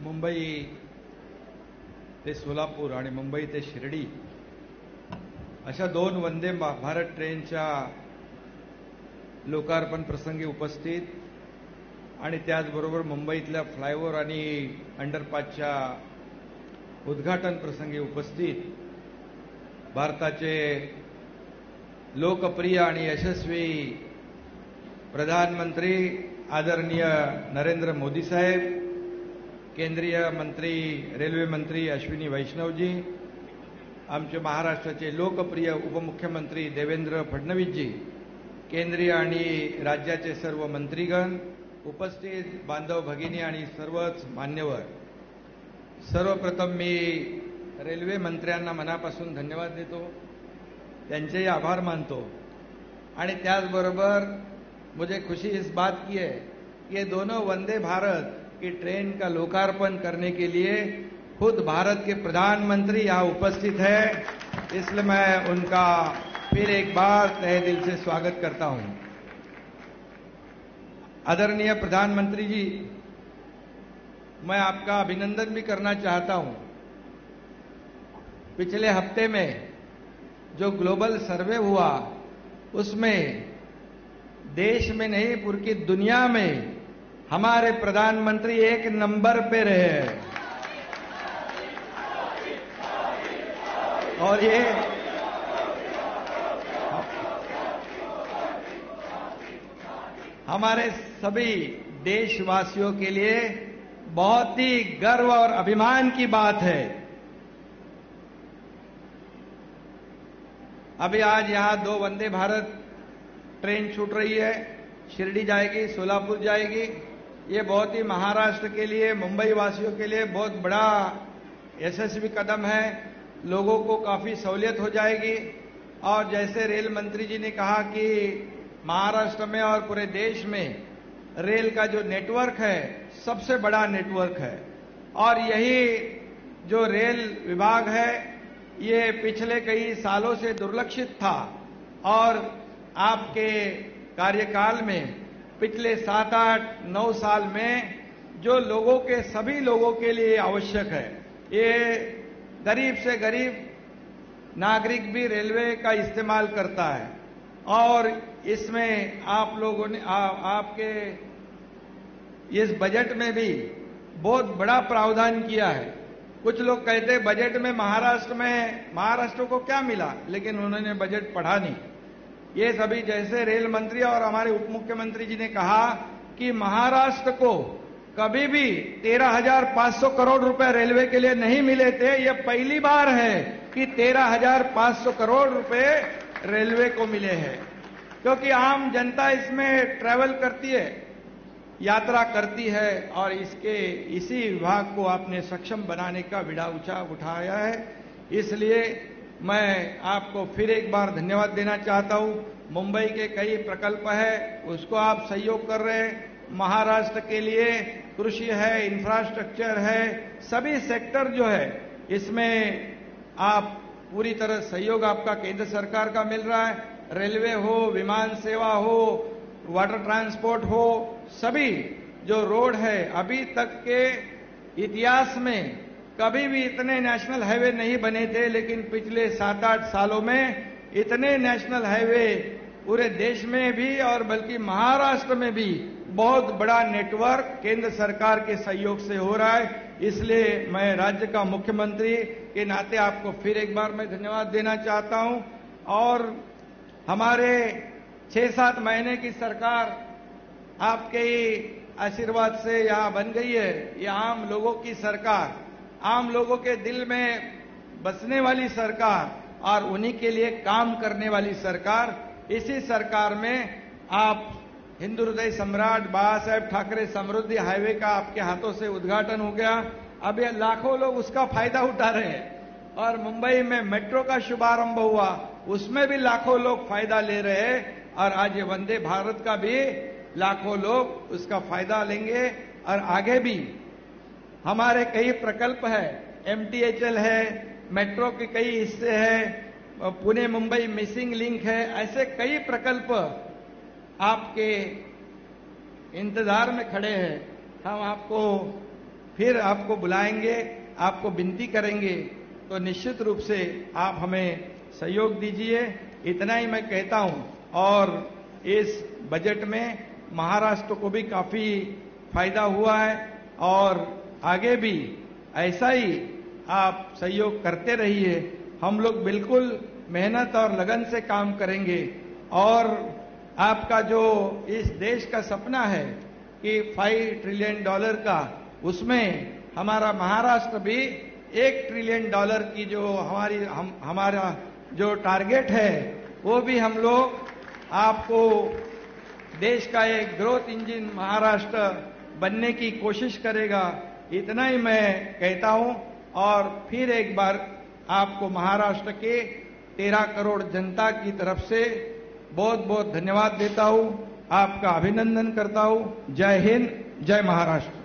मुंबई ते सोलापूर आणि मुंबई ते शिर्डी अशा 2 वंदे भारत ट्रेनच्या लोकार्पण प्रसंगी उपस्थित आणि त्याचबरोबर मुंबईतल्या फ्लायओव्हर आणि अंडरपासच्या उद्घाटन प्रसंगी उपस्थित भारताचे लोकप्रिय आणि यशस्वी प्रधानमंत्री आदरणीय नरेंद्र मोदी साहेब, केंद्रीय मंत्री रेल्वे मंत्री अश्विनी वैष्णवजी, आमचे महाराष्ट्राचे लोकप्रिय उपमुख्यमंत्री देवेंद्र फडणवीसजी, केंद्रीय आणि राज्याचे सर्व मंत्रीगण, उपस्थित बांधव भगिनी आणि सर्वच मान्यवर, सर्वप्रथम मी रेल्वे मंत्र्यांना मनापासून धन्यवाद देतो, त्यांचेही आभार मानतो आणि त्याचबरोबर मुझे खुशी इस बात की है कि ये दोनों वंदे भारत की ट्रेन का लोकार्पण करने के लिए खुद भारत के प्रधानमंत्री यहाँ उपस्थित है, इसलिए मैं उनका फिर एक बार तहे दिल से स्वागत करता हूं। आदरणीय प्रधानमंत्री जी, मैं आपका अभिनंदन भी करना चाहता हूं। पिछले हफ्ते में जो ग्लोबल सर्वे हुआ उसमें देश में नहीं पूरी दुनिया में हमारे प्रधानमंत्री 1 नंबर पे रहे हैं और ये हमारे सभी देशवासियों के लिए बहुत ही गर्व और अभिमान की बात है। अभी आज यहां 2 वंदे भारत ट्रेन छूट रही है, शिरडी जाएगी, सोलापुर जाएगी। ये बहुत ही महाराष्ट्र के लिए, मुंबई वासियों के लिए बहुत बड़ा यशस्वी कदम है। लोगों को काफी सहूलियत हो जाएगी और जैसे रेल मंत्री जी ने कहा कि महाराष्ट्र में और पूरे देश में रेल का जो नेटवर्क है सबसे बड़ा नेटवर्क है और यही जो रेल विभाग है ये पिछले कई सालों से दुर्लक्षित था और आपके कार्यकाल में पिछले 7, 8, 9 साल में जो लोगों के सभी लोगों के लिए आवश्यक है, ये गरीब से गरीब नागरिक भी रेलवे का इस्तेमाल करता है और इसमें आप लोगों ने आपके इस बजट में भी बहुत बड़ा प्रावधान किया है। कुछ लोग कहते हैं बजट में महाराष्ट्र को क्या मिला, लेकिन उन्होंने बजट पढ़ा नहीं। ये सभी जैसे रेल मंत्री और हमारे उप मुख्यमंत्री जी ने कहा कि महाराष्ट्र को कभी भी 13,500 करोड़ रुपए रेलवे के लिए नहीं मिले थे। ये पहली बार है कि 13,500 करोड़ रुपए रेलवे को मिले हैं, क्योंकि आम जनता इसमें ट्रैवल करती है, यात्रा करती है और इसी विभाग को आपने सक्षम बनाने का बीड़ा उठाया है। इसलिए मैं आपको फिर एक बार धन्यवाद देना चाहता हूं। मुंबई के कई प्रकल्प है, उसको आप सहयोग कर रहे हैं। महाराष्ट्र के लिए कृषि है, इंफ्रास्ट्रक्चर है, सभी सेक्टर जो है इसमें आप पूरी तरह सहयोग आपका केंद्र सरकार का मिल रहा है। रेलवे हो, विमान सेवा हो, वाटर ट्रांसपोर्ट हो, सभी जो रोड है, अभी तक के इतिहास में कभी भी इतने नेशनल हाईवे नहीं बने थे, लेकिन पिछले 7-8 सालों में इतने नेशनल हाईवे पूरे देश में भी और बल्कि महाराष्ट्र में भी बहुत बड़ा नेटवर्क केंद्र सरकार के सहयोग से हो रहा है। इसलिए मैं राज्य का मुख्यमंत्री के नाते आपको फिर एक बार मैं धन्यवाद देना चाहता हूं और हमारे 6-7 महीने की सरकार आपके ही आशीर्वाद से यहां बन गई है। ये आम लोगों की सरकार, आम लोगों के दिल में बसने वाली सरकार और उन्हीं के लिए काम करने वाली सरकार। इसी सरकार में आप हिंदू हृदय सम्राट बाबा साहेब ठाकरे समृद्धि हाईवे का आपके हाथों से उद्घाटन हो गया। अब ये लाखों लोग उसका फायदा उठा रहे हैं और मुंबई में मेट्रो का शुभारंभ हुआ, उसमें भी लाखों लोग फायदा ले रहे हैं और आज ये वंदे भारत का भी लाखों लोग उसका फायदा लेंगे और आगे भी हमारे कई प्रकल्प है, MTHL है, मेट्रो के कई हिस्से हैं, पुणे मुंबई मिसिंग लिंक है, ऐसे कई प्रकल्प आपके इंतजार में खड़े हैं। हम आपको फिर आपको बुलाएंगे, आपको विनती करेंगे, तो निश्चित रूप से आप हमें सहयोग दीजिए। इतना ही मैं कहता हूं। और इस बजट में महाराष्ट्र को भी काफी फायदा हुआ है और आगे भी ऐसा ही आप सहयोग करते रहिए। हम लोग बिल्कुल मेहनत और लगन से काम करेंगे और आपका जो इस देश का सपना है कि $5 ट्रिलियन का, उसमें हमारा महाराष्ट्र भी $1 ट्रिलियन की जो हमारा जो टारगेट है, वो भी हम लोग आपको देश का एक ग्रोथ इंजन महाराष्ट्र बनने की कोशिश करेगा। इतना ही मैं कहता हूं और फिर एक बार आपको महाराष्ट्र के 13 करोड़ जनता की तरफ से बहुत बहुत धन्यवाद देता हूं, आपका अभिनंदन करता हूं। जय हिंद, जय महाराष्ट्र।